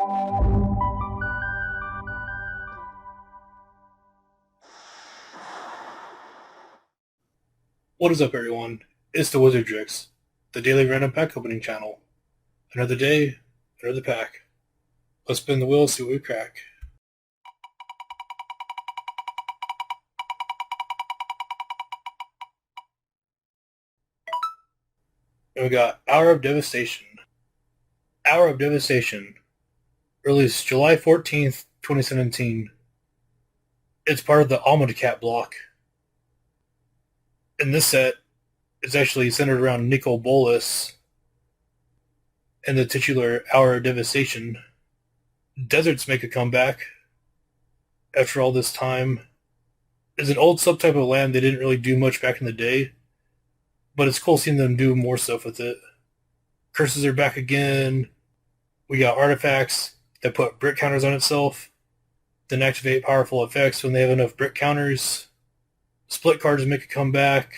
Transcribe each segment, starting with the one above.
What is up, everyone? It's the Wizzerdrix, the daily random pack opening channel. Another day, another pack. Let's spin the wheel, see what we crack. And we got Hour of Devastation. Hour of Devastation, released July 14th, 2017. It's part of the Almond Cat block. In this set, it's actually centered around Nicol Bolas and the titular Hour of Devastation. Deserts make a comeback after all this time. It's an old subtype of land they didn't really do much back in the day, but it's cool seeing them do more stuff with it. Curses are back again. We got artifacts that put brick counters on itself, then activate powerful effects when they have enough brick counters. Split cards make a comeback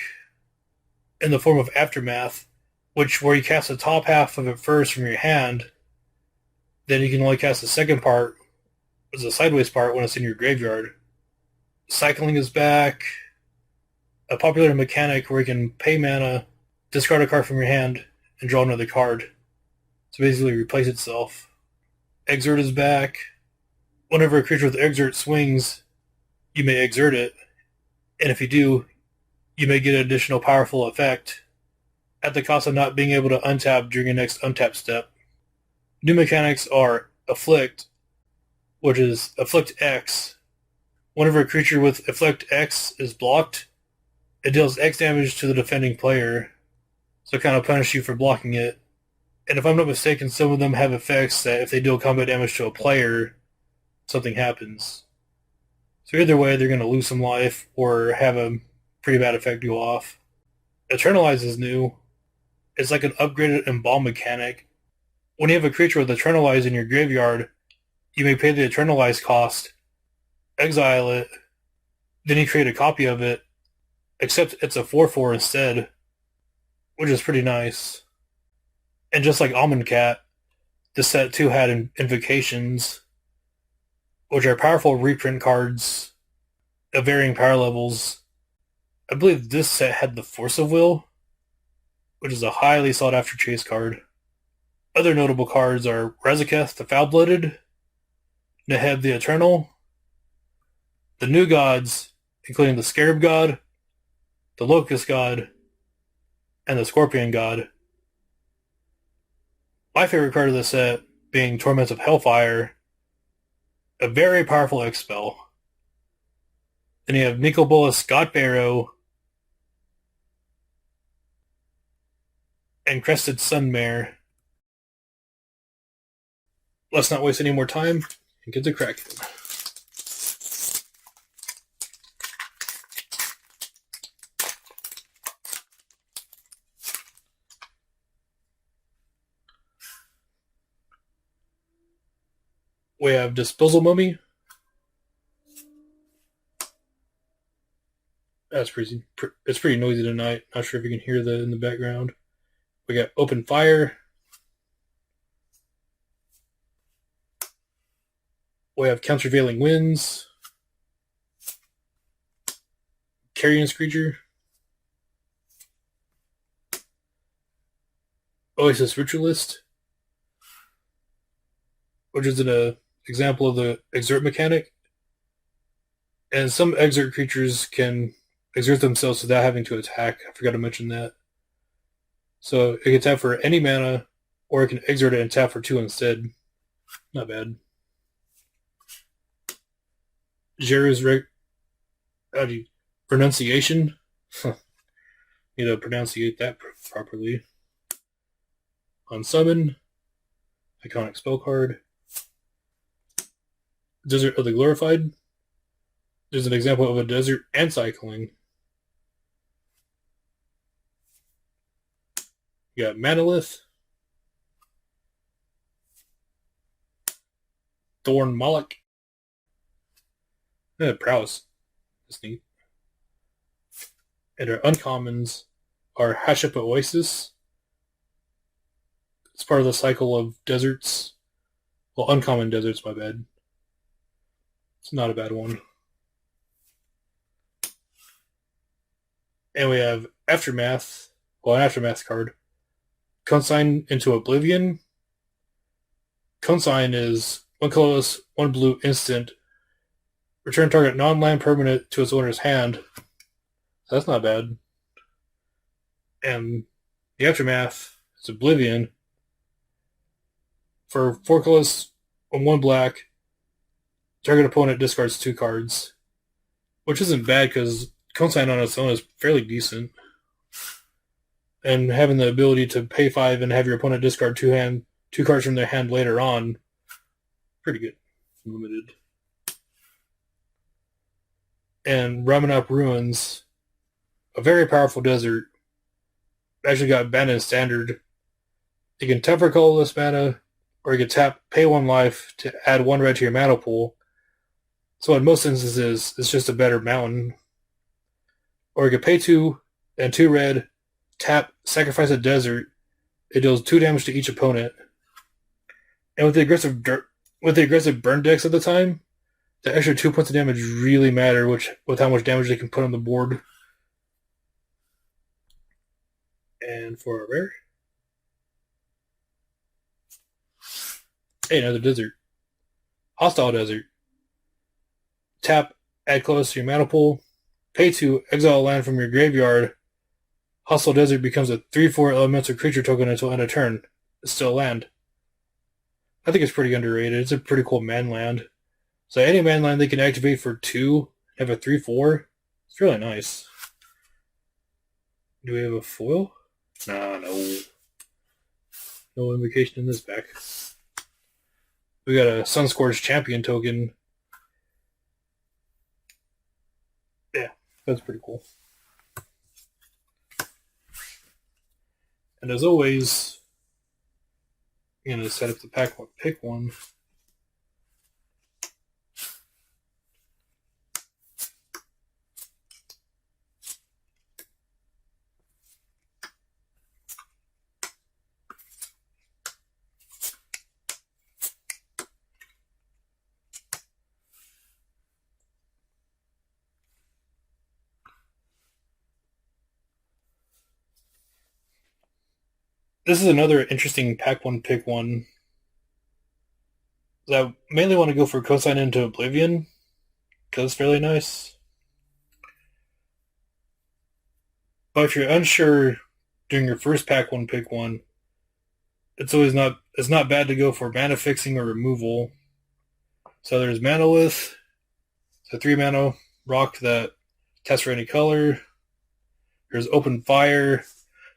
in the form of Aftermath, where you cast the top half of it first from your hand, then you can only cast the second part as a sideways part when it's in your graveyard. Cycling is back, a popular mechanic where you can pay mana, discard a card from your hand, and draw another card. So basically replace itself. Exert is back. Whenever a creature with Exert swings, you may exert it, and if you do, you may get an additional powerful effect at the cost of not being able to untap during your next untap step. New mechanics are Afflict, which is Afflict X. Whenever a creature with Afflict X is blocked, it deals X damage to the defending player, so it kind of punishes you for blocking it. And if I'm not mistaken, some of them have effects that if they deal combat damage to a player, something happens. So either way, they're going to lose some life or have a pretty bad effect go off. Eternalize is new. It's like an upgraded Embalm mechanic. When you have a creature with Eternalize in your graveyard, you may pay the Eternalize cost, exile it, then you create a copy of it, except it's a 4/4 instead, which is pretty nice. And just like Almond Cat, this set too had Invocations, which are powerful reprint cards of varying power levels. I believe this set had the Force of Will, which is a highly sought after chase card. Other notable cards are Razaketh the Foul-Blooded, Neheb the Eternal, the new gods, including the Scarab God, the Locust God, and the Scorpion God. My favorite card of the set being Torments of Hellfire, a very powerful X spell. Then you have Nicol Bolas God Pharaoh and Crested Sunmare. Let's not waste any more time and get to cracking. We have Disposal Mummy. It's pretty noisy tonight. Not sure if you can hear that in the background. We got Open Fire. We have Countervailing Winds. Carrion Screecher. Oasis Ritualist, which is an example of the exert mechanic. And some exert creatures can exert themselves without having to attack. I forgot to mention that. So it can tap for any mana, or it can exert it and tap for 2 instead. Not bad. Jerry's pronunciation. Need to pronunciate that properly. On summon, iconic spell card. Desert of the Glorified. There's an example of a desert and cycling. You got Manalith. Thorn Moloch. Prowess. That's neat. And our uncommons are Hashep Oasis. It's part of the cycle of deserts. Well, uncommon deserts, my bad. It's not a bad one. And we have Aftermath. Well, an Aftermath card. Consign into Oblivion. Consign is 1 colorless, 1 blue instant. Return target non-land permanent to its owner's hand. So that's not bad. And the Aftermath is Oblivion. For 4 colorless and 1 black, target opponent discards 2 cards. Which isn't bad because Consign on its own is fairly decent. And having the ability to pay 5 and have your opponent discard 2 cards from their hand later on, pretty good. Limited. And Ramanop Ruins, a very powerful desert. Actually got banned in Standard. You can tap for colorless mana, or you can tap, pay 1 life to add 1 red to your mana pool. So in most instances, it's just a better mountain. Or you can pay 2 and 2 red, tap, sacrifice a desert. It deals 2 damage to each opponent. And with the aggressive burn decks at the time, the extra 2 points of damage really matter with how much damage they can put on the board. And for a rare, hey, another desert. Hostile Desert. Tap, add close to your mana pool. Pay 2, exile a land from your graveyard. Hostile Desert becomes a 3/4 elemental creature token until end of turn. It's still a land. I think it's pretty underrated. It's a pretty cool man land. So any man land they can activate for 2, have a 3/4. It's really nice. Do we have a foil? Nah, no. No invocation in this pack. We got a Sunscorched Champion token. Yeah, that's pretty cool. And as always, I'm going to set up the pack one, pick one. This is another interesting pack one, pick one. I mainly want to go for Consign into Oblivion, because it's fairly nice. But if you're unsure during your first pack one, pick one, it's not bad to go for mana fixing or removal. So there's Manolith, it's a 3 mana rock that tests for any color. There's Open Fire,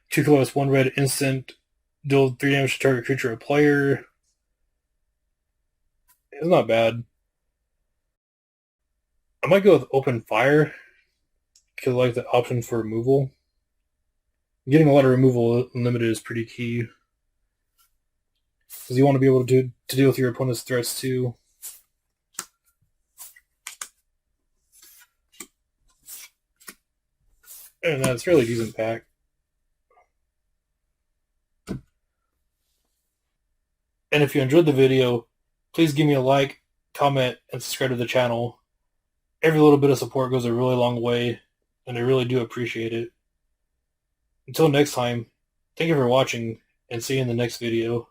2 colorless, 1 red instant, deal 3 damage to target creature or player. It's not bad. I might go with Open Fire because I like the option for removal. Getting a lot of removal limited is pretty key because you want to be able to deal with your opponent's threats too. And that's a really decent pack. And if you enjoyed the video, please give me a like, comment, and subscribe to the channel. Every little bit of support goes a really long way, and I really do appreciate it. Until next time, thank you for watching, and see you in the next video.